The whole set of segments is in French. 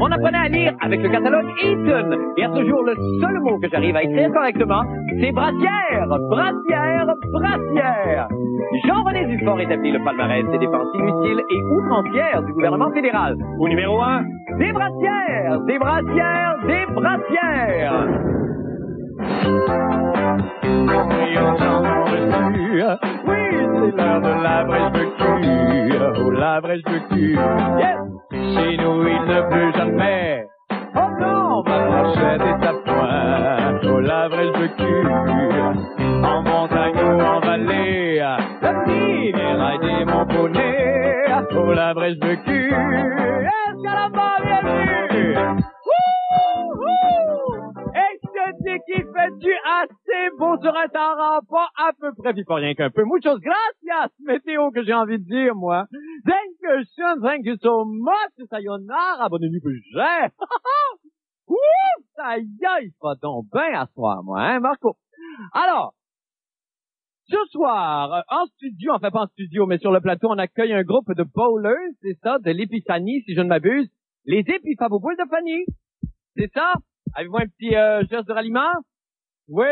On apprenait à lire avec le catalogue Eaton. Et à ce jour, le seul mot que j'arrive à écrire correctement, c'est brassière, brassière, brassière. Jean-René Dufort établit le palmarès des dépenses inutiles et outrancières du gouvernement fédéral. Au numéro 1, des brassières, des brassières, des brassières. Oui, c'est l'heure de la brèche de cul. Oh, la brèche de cul. Yes! Chez nous, il ne pleut jamais. Oh non, ma brochette est à point. Oh, la brèche de cul. En montagne ou en vallée, la pluie vient raider mon poney. Oh, la brèche de cul. Est-ce qu'elle a pas bienvenue? Qui fait-tu assez beau sur un terrain pas à peu près, puis pas rien qu'un peu. Muchos gracias, météo, que j'ai envie de dire, moi. Thank you so much, sayonara, bonne nuit, que j'ai. Ça y est, il va donc bien à soir, moi, hein, Marco. Alors, ce soir, en studio, enfin pas en studio, mais sur le plateau, on accueille un groupe de bowlers, c'est ça, de l'Épiphanie, si je ne m'abuse. Les Épiphaboboules de Fanny. C'est ça? Avez-vous un petit geste de ralliement? Oui,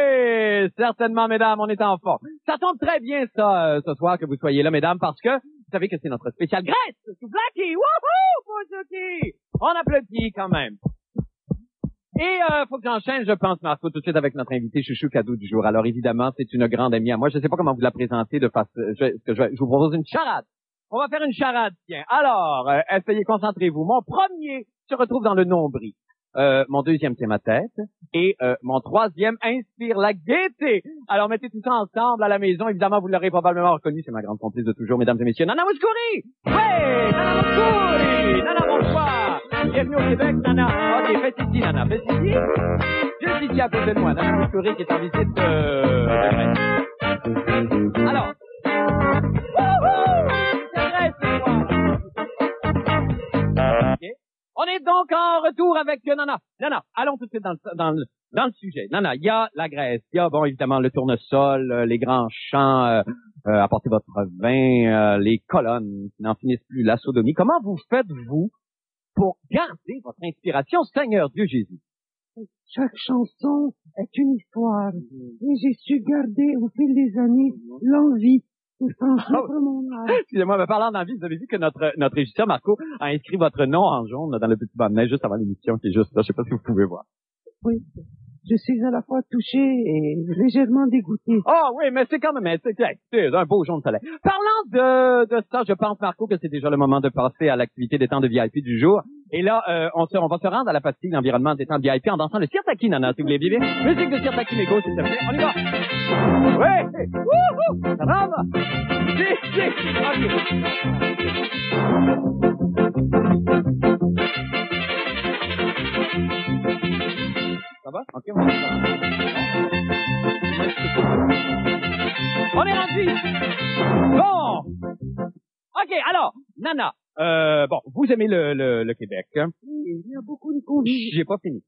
certainement, mesdames, on est en forme. Ça tombe très bien, ça, ce soir, que vous soyez là, mesdames, parce que vous savez que c'est notre spécial Grèce sous Blackie. Wouhou, Pouchouki! On applaudit quand même. Et faut que j'enchaîne, je pense, Marco, tout de suite avec notre invité chouchou cadeau du jour. Alors, évidemment, c'est une grande amie à moi. Je ne sais pas comment vous la présenter de face. Je vous propose une charade. On va faire une charade, tiens. Alors, essayez, concentrez-vous. Mon premier se retrouve dans le nombril. Mon deuxième, c'est ma tête. Et mon troisième inspire la gaieté. Alors, mettez tout ça ensemble à la maison. Évidemment, vous l'aurez probablement reconnu. C'est ma grande complice de toujours, mesdames et messieurs. Nana Mouskouri! Oui! Nana Mouskouri! Nana, bonsoir! Bienvenue au Québec, Nana. OK, faites ici, Nana. Faites ici. Juste ici, à côté de moi. Nana Mouskouri qui est en visite de Grèce. Alors. Wouhou! C'est Grèce, ce soir. OK. On est donc en retour avec Nana. Nana, allons tout de suite dans le sujet. Nana, il y a la Grèce, il y a, bon, évidemment, le tournesol, les grands champs, apportez votre vin, les colonnes qui n'en finissent plus, la sodomie. Comment vous faites-vous pour garder votre inspiration, Seigneur Dieu Jésus? Chaque chanson est une histoire. Et j'ai su garder au fil des années l'envie. Excusez-moi, mais parlant d'envie, vous avez vu que notre régisseur Marco a inscrit votre nom en jaune dans le petit banc de neige juste avant l'émission qui est juste là. Je sais pas si vous pouvez voir. Oui. Je suis à la fois touché et légèrement dégoûté. Oh oui, mais c'est quand même c'est un beau jaune soleil. Parlant de ça, je pense, Marco, que c'est déjà le moment de passer à l'activité des temps de VIP du jour. Et là, on va se rendre à la pastille d'environnement des temps de VIP en dansant le sirtaki, Nana, si vous voulez bien. Musique de sirtaki, Mégo, s'il te plaît. On y va. Oui. Wouhou. Ça va? Ça va? OK, on est rendu. Bon. OK, alors, Nana, bon, vous aimez le Québec, hein? Oui, il y a beaucoup de convives. J'ai pas fini.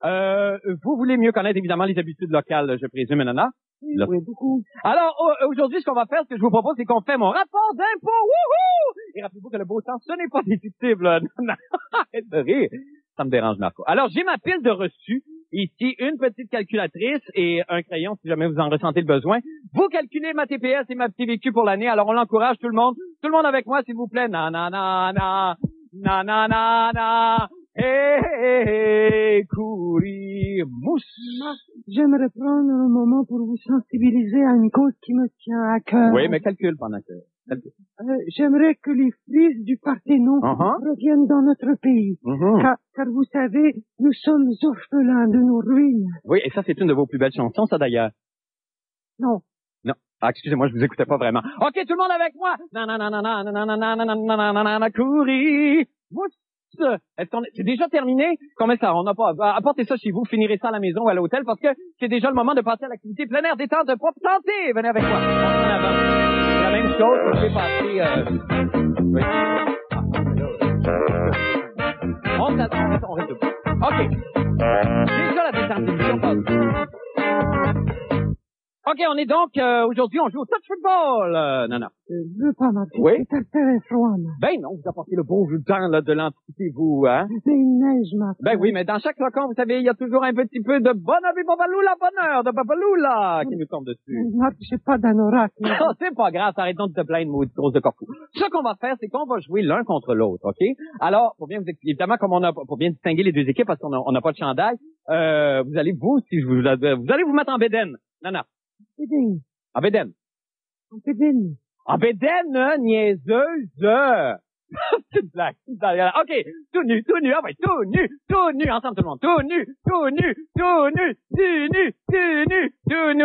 Vous voulez mieux connaître, évidemment, les habitudes locales, je présume, Nana? Oui, beaucoup. Alors, aujourd'hui, ce qu'on va faire, ce que je vous propose, c'est qu'on fait mon rapport d'impôt. Wouhou! Et rappelez-vous que le beau temps, ce n'est pas déductible. Non, arrête de rire. Ça me dérange, Marco. Alors, j'ai ma pile de reçus. Ici, une petite calculatrice et un crayon, si jamais vous en ressentez le besoin. Vous calculez ma TPS et ma PVQ pour l'année. Alors, on l'encourage, tout le monde. Tout le monde avec moi, s'il vous plaît. Na, na, na, na. Na, na, na, na. Hey, hey, hey, courir, mousse. J'aimerais prendre un moment pour vous sensibiliser à une cause qui me tient à cœur. Oui, mais calcule pendant que... J'aimerais que les frises du Parthénon reviennent dans notre pays. Car vous savez, nous sommes orphelins de nos ruines. Oui, et ça, c'est une de vos plus belles chansons, ça, d'ailleurs. Non. Non. Ah, excusez-moi, je vous écoutais pas vraiment. OK, tout le monde avec moi. Nanana, courir, mousse. Est-ce qu'on c'est déjà terminé? Combien ça? On n'a pas, apportez ça chez vous, finirez ça à la maison ou à l'hôtel parce que c'est déjà le moment de passer à l'activité plein air détente de pop santé. Venez avec moi. En avant. C'est la même chose que je vais passer, oui. On reste debout. OK. Déjà la détente d'émission passe. OK, on est donc, aujourd'hui, on joue au touch football, Nana. Je veux pas, Martin. Oui? C'est très froid, là. Ben non, vous apportez le bon temps, là, de l'Antiquité, vous, hein? C'est une neige, Martin. Ben oui, mais dans chaque flocon, vous savez, il y a toujours un petit peu de bonheur de Papaloula qui nous tombe dessus. Martin, j'ai pas d'anorak, là. Oh, c'est pas grave, arrêtons de te plaindre, maudite grosse de corpou. Ce qu'on va faire, c'est qu'on va jouer l'un contre l'autre, OK? Alors, pour bien vous expliquer, évidemment, pour bien distinguer les deux équipes, parce qu'on n'a pas de chandail, vous allez vous mettre en bédaine. Nana. Bédaine. En bédaine. En bédaine. En bédaine, niaiseuse. C'est une blague. OK, tout nu, ah ouais, tout nu, ensemble tout le monde. Tout nu.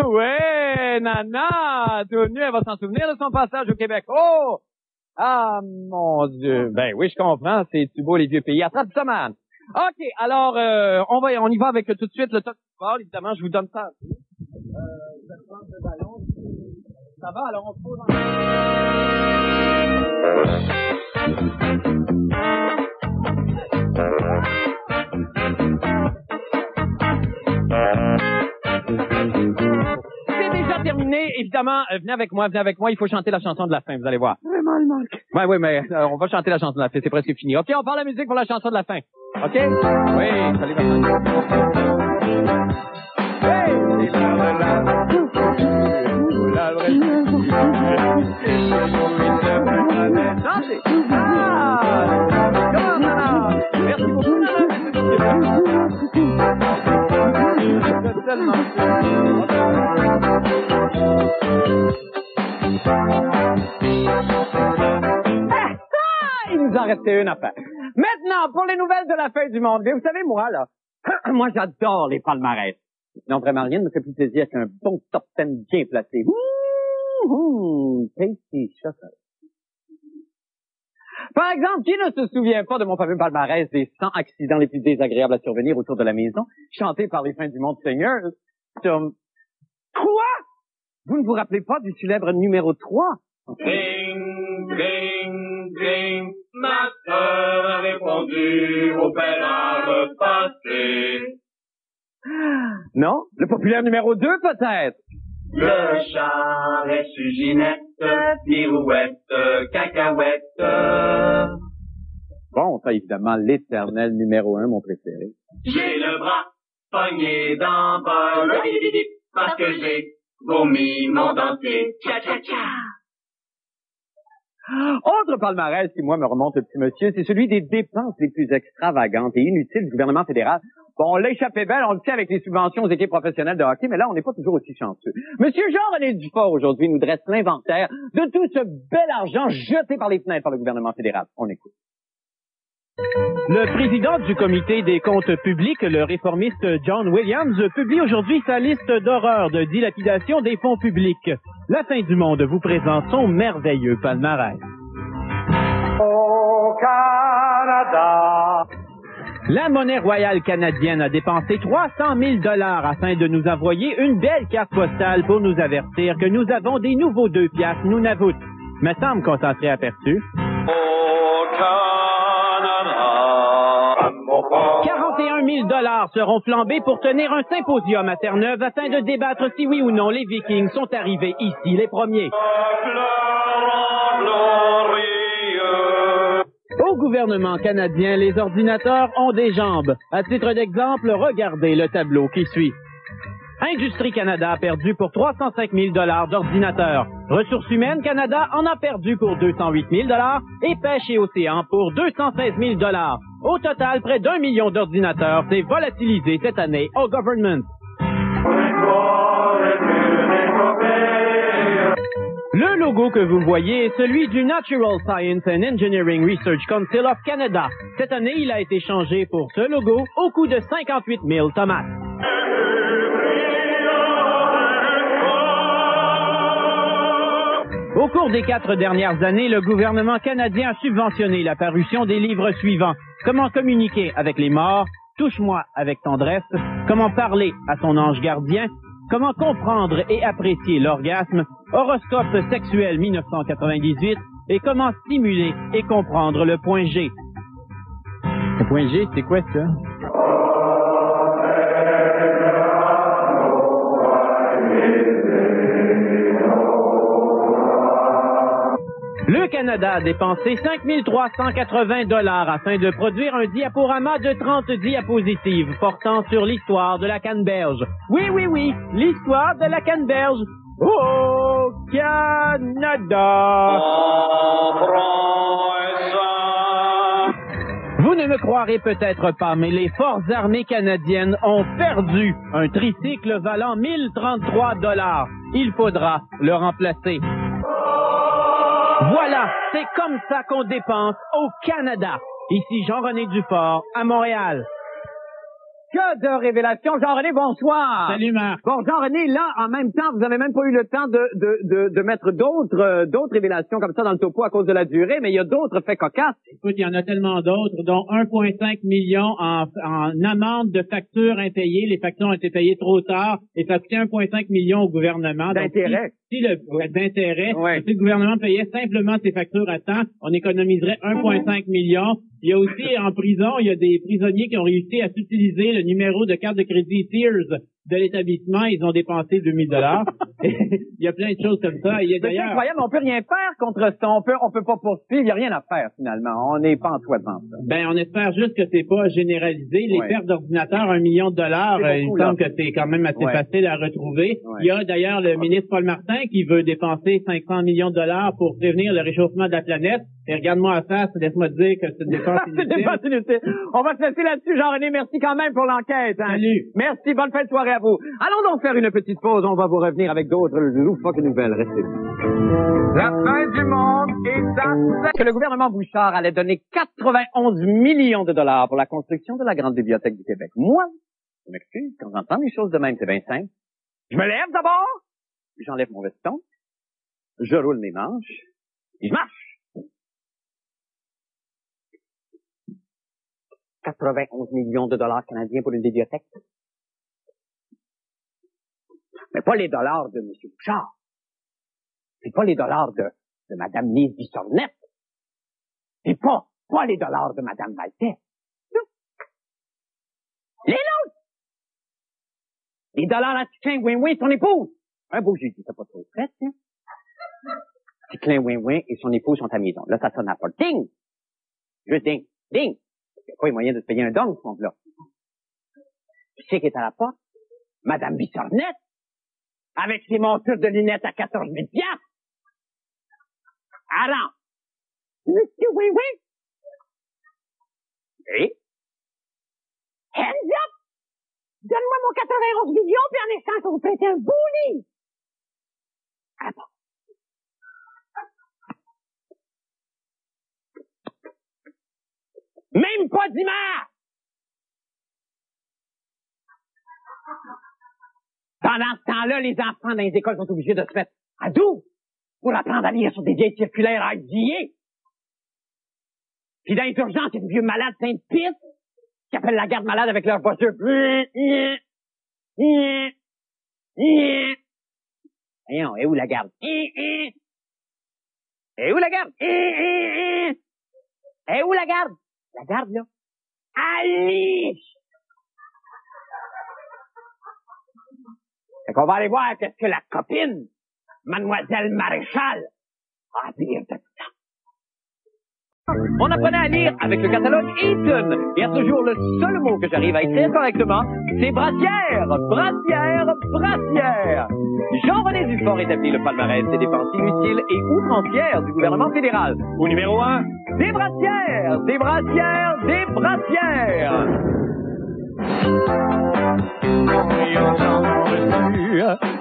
Ouais, Nana, tout nu, elle va s'en souvenir de son passage au Québec. Oh! Ah, mon Dieu. Ben oui, je comprends, c'est beau les vieux pays. Attrape ça, man. OK, alors, on y va avec tout de suite le top football. Évidemment, je vous donne ça. Vous allez prendre le ballon. Ça va, alors on se pose en... C'est déjà terminé. Évidemment, venez avec moi. Il faut chanter la chanson de la fin, vous allez voir. Vraiment, le manque. Oui, mais on va chanter la chanson de la fin. C'est presque fini. OK, on part la musique pour la chanson de la fin. OK? Oui, salut, hey, c'est merci beaucoup, il nous en restait une affaire. Maintenant, pour les nouvelles de la fin du monde. Vous savez, moi, là, moi, j'adore les palmarès. Non, vraiment, rien ne me fait plus plaisir qu'un bon top 10 bien placé. Tasty chocolat. Par exemple, qui ne se souvient pas de mon fameux palmarès des 100 accidents les plus désagréables à survenir autour de la maison, chanté par les fins du monde seigneur? Quoi? Vous ne vous rappelez pas du célèbre numéro 3? Ding, ding, ding, ma sœur a répondu au bel à repasser. Non? Le populaire numéro 2, peut-être? Le chat est suginette, pirouette, cacahuète. Bon, ça, évidemment, l'éternel numéro 1, mon préféré. J'ai le bras pogné dans bol, parce que j'ai vomi mon dentier. Tcha, tcha, tcha. Autre palmarès qui, moi, me remonte le petit monsieur, c'est celui des dépenses les plus extravagantes et inutiles du gouvernement fédéral. Bon, on l'a échappé belle, on le sait avec les subventions aux équipes professionnelles de hockey, mais là, on n'est pas toujours aussi chanceux. Monsieur Jean-René Dufort, aujourd'hui, nous dresse l'inventaire de tout ce bel argent jeté par les fenêtres par le gouvernement fédéral. On écoute. Le président du comité des comptes publics, le réformiste John Williams, publie aujourd'hui sa liste d'horreurs de dilapidation des fonds publics. La fin du monde vous présente son merveilleux palmarès. Au Canada. La monnaie royale canadienne a dépensé 300 000 $ afin de nous envoyer une belle carte postale pour nous avertir que nous avons des nouveaux 2 piastres Nunavut. Me semble qu'on s'en serait aperçu. Au Canada. 41 000 $ seront flambés pour tenir un symposium à Terre-Neuve afin de débattre si oui ou non les Vikings sont arrivés ici les premiers. Au gouvernement canadien, les ordinateurs ont des jambes. À titre d'exemple, regardez le tableau qui suit. Industrie Canada a perdu pour 305 000 $ d'ordinateurs. Ressources humaines Canada en a perdu pour 208 000 $ et Pêche et Océan pour 216 000 $. Au total, près d'1 million d'ordinateurs s'est volatilisé cette année au government. Le logo que vous voyez est celui du Natural Science and Engineering Research Council of Canada. Cette année, il a été changé pour ce logo au coût de 58 000 tomates. Au cours des 4 dernières années, le gouvernement canadien a subventionné la parution des livres suivants. Comment communiquer avec les morts, Touche-moi avec tendresse, Comment parler à son ange gardien, Comment comprendre et apprécier l'orgasme, Horoscope sexuel 1998 et Comment stimuler et comprendre le point G. Le point G, c'est quoi ça? Le Canada a dépensé 5 380 $ afin de produire un diaporama de 30 diapositives portant sur l'histoire de la canneberge. Oui, oui, oui, l'histoire de la canneberge au Canada. Vous ne me croirez peut-être pas, mais les forces armées canadiennes ont perdu un tricycle valant 1033 $. Il faudra le remplacer. Voilà, c'est comme ça qu'on dépense au Canada. Ici Jean-René Dufort, à Montréal. Que de révélations. Jean-René, bonsoir. Salut, Marc. Bon, Jean-René, là, en même temps, vous avez même pas eu le temps de mettre d'autres révélations comme ça dans le topo à cause de la durée, mais il y a d'autres faits cocasses. Écoute, il y en a tellement d'autres, dont 1,5 million en amende de factures impayées. Les factures ont été payées trop tard et ça coûtait 1,5 million au gouvernement. D'intérêt. D'intérêt. Ouais. Si le gouvernement payait simplement ses factures à temps, on économiserait 1,5 million. Il y a aussi, en prison, il y a des prisonniers qui ont réussi à utiliser le numéro de carte de crédit Sears de l'établissement. Ils ont dépensé 2000 $. Il y a plein de choses comme ça. C'est incroyable, on peut rien faire contre ça. On peut pas poursuivre, il y a rien à faire, finalement. On n'est pas en soi devant ça. Ben, on espère juste que c'est pas généralisé. Les pertes d'ordinateurs, 1 million de $, il me semble que c'est quand même assez facile à retrouver. Ouais. Il y a d'ailleurs le ministre Paul Martin qui veut dépenser 500 millions de $ pour prévenir le réchauffement de la planète. Et regarde-moi à ça, laisse-moi te dire que c'est une dépense inutile. C'est une dépense inutile. On va se laisser là-dessus, Jean-René. Merci quand même pour l'enquête. Hein. Salut. Merci, bonne fin de soirée à vous. Allons donc faire une petite pause. On va vous revenir avec d'autres loufoques nouvelles. Restez. La fin du monde est à... Que le gouvernement Bouchard allait donner 91 millions de $ pour la construction de la grande bibliothèque du Québec. Moi, je m'excuse, quand j'entends des choses de même, c'est bien simple. Je me lève d'abord, j'enlève mon veston, je roule mes manches, et je marche. 91 millions de $ canadiens pour une bibliothèque. Mais pas les dollars de M. Bouchard. C'est pas les dollars de Mme Lise Bissonnette. C'est pas les dollars de Mme Maltais. Les nôtres! Les dollars à Ticlin Ouin-Ouin, son épouse. Un beau jeudi, t'as pas trop fait, hein? Ticlin Ouin-Ouin et son épouse sont à la maison. Là, ça sonne à la porte. Ding! Juste ding! Ding! Il n'y a pas les moyens de se payer un dong, ce monde-là. Qui c'est qui est à la porte? Madame Bissonnette, avec ses montures de lunettes à 14 000 $. Alors, Monsieur Oui-Oui. Oui? Hands up! Donne-moi mon 91 millions, puis en échange, on vous prête un beau lit. Ah bon? Même pas dimanche! Pendant ce temps-là, les enfants dans les écoles sont obligés de se mettre à dos pour apprendre à lire sur des vieilles circulaires à aiguiller. Puis dans les urgences, il y a des vieux malades sains de pisse qui appellent la garde malade avec leur voiture. Voyons, et où la garde? Et où la garde? Et où la garde? La garde, là? Allez! Fait qu'on va aller voir qu'est-ce que la copine, Mademoiselle Maréchal, a à dire de tout ça. On apprenait à lire avec le catalogue Eaton. Et à ce jour, le seul mot que j'arrive à écrire correctement, c'est brassière, brassière, brassière. Jean-René Dufort établit le palmarès des dépenses inutiles et outrancières du gouvernement fédéral. Au numéro 1, des brassières, des brassières, des brassières.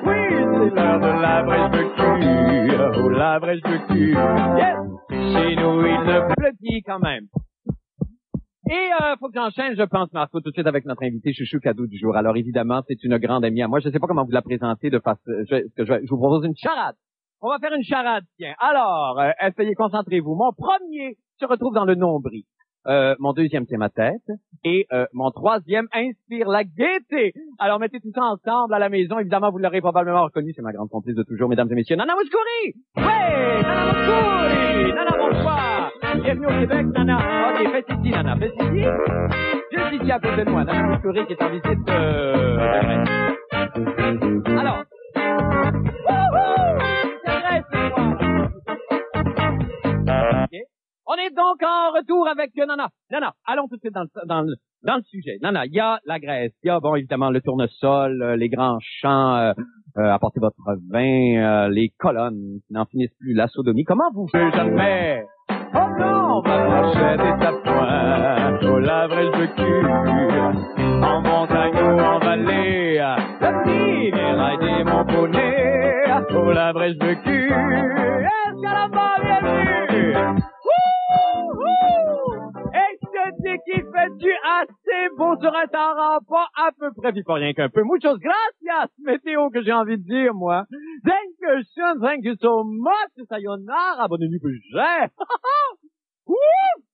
Oui, c'est l'heure de la brèche de cul. Oh, la brèche de cul. Yes! Chez nous, il ne pleut quand même. Et faut que j'enchaîne, je pense, Marco, tout de suite avec notre invité chouchou cadeau du jour. Alors, évidemment, c'est une grande amie à moi. Je ne sais pas comment vous la présenter de face. Je vous propose une charade. On va faire une charade, tiens. Alors, essayez, concentrez-vous. Mon premier se retrouve dans le nombril. Mon deuxième, c'est ma tête. Et mon troisième inspire la gaieté. Alors, mettez tout ça ensemble à la maison. Évidemment, vous l'aurez probablement reconnu. C'est ma grande complice de toujours, mesdames et messieurs. Nana Mouskouri! Oui! Nana Mouskouri! Nana, bonsoir! Bienvenue au Québec, Nana. Ok, faites ici, Nana. Faites ici. Juste ici à côté de moi. Nana Mouskouri qui est en visite de Grèce. Alors. Wouhou! donc en retour avec Nana. Nana, allons tout de suite dans le sujet. Nana, il y a la Grèce, il y a, bon, évidemment, le tournesol, les grands champs, apportez votre vin, les colonnes qui n'en finissent plus, la sodomie. Comment vous faites jamais? Oh non, ma brochette et sa pointe, au lavrage de cul, en montagne ou en vallée, le petit viendra aider mon poney, au lavrage de cul, est-ce qu'elle a pas bien vu? Et je te dis qu'il fait du assez beau sur un terrain pas à peu près, puis pas rien qu'un peu. Muchos gracias, météo, que j'ai envie de dire, moi. Thank you so much, sayonara, bonne nuit, que j'ai. Ouh,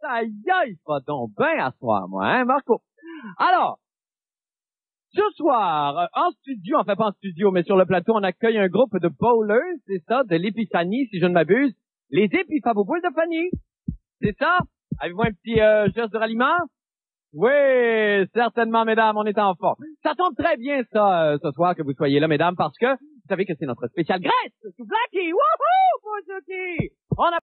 ça y est, il va donc bien à soir, moi, hein, Marco? Alors, ce soir, en studio, enfin pas en studio, mais sur le plateau, on accueille un groupe de bowlers, c'est ça, de l'Épiphanie, si je ne m'abuse. Les Épiphaboboules de Fanny. C'est ça? Avez-vous un petit geste de ralliement? Oui, certainement, mesdames, on est en forme. Ça tombe très bien, ça, ce soir, que vous soyez là, mesdames, parce que vous savez que c'est notre spécial Grèce, sous Blackie. Wouhou, Blackie! On a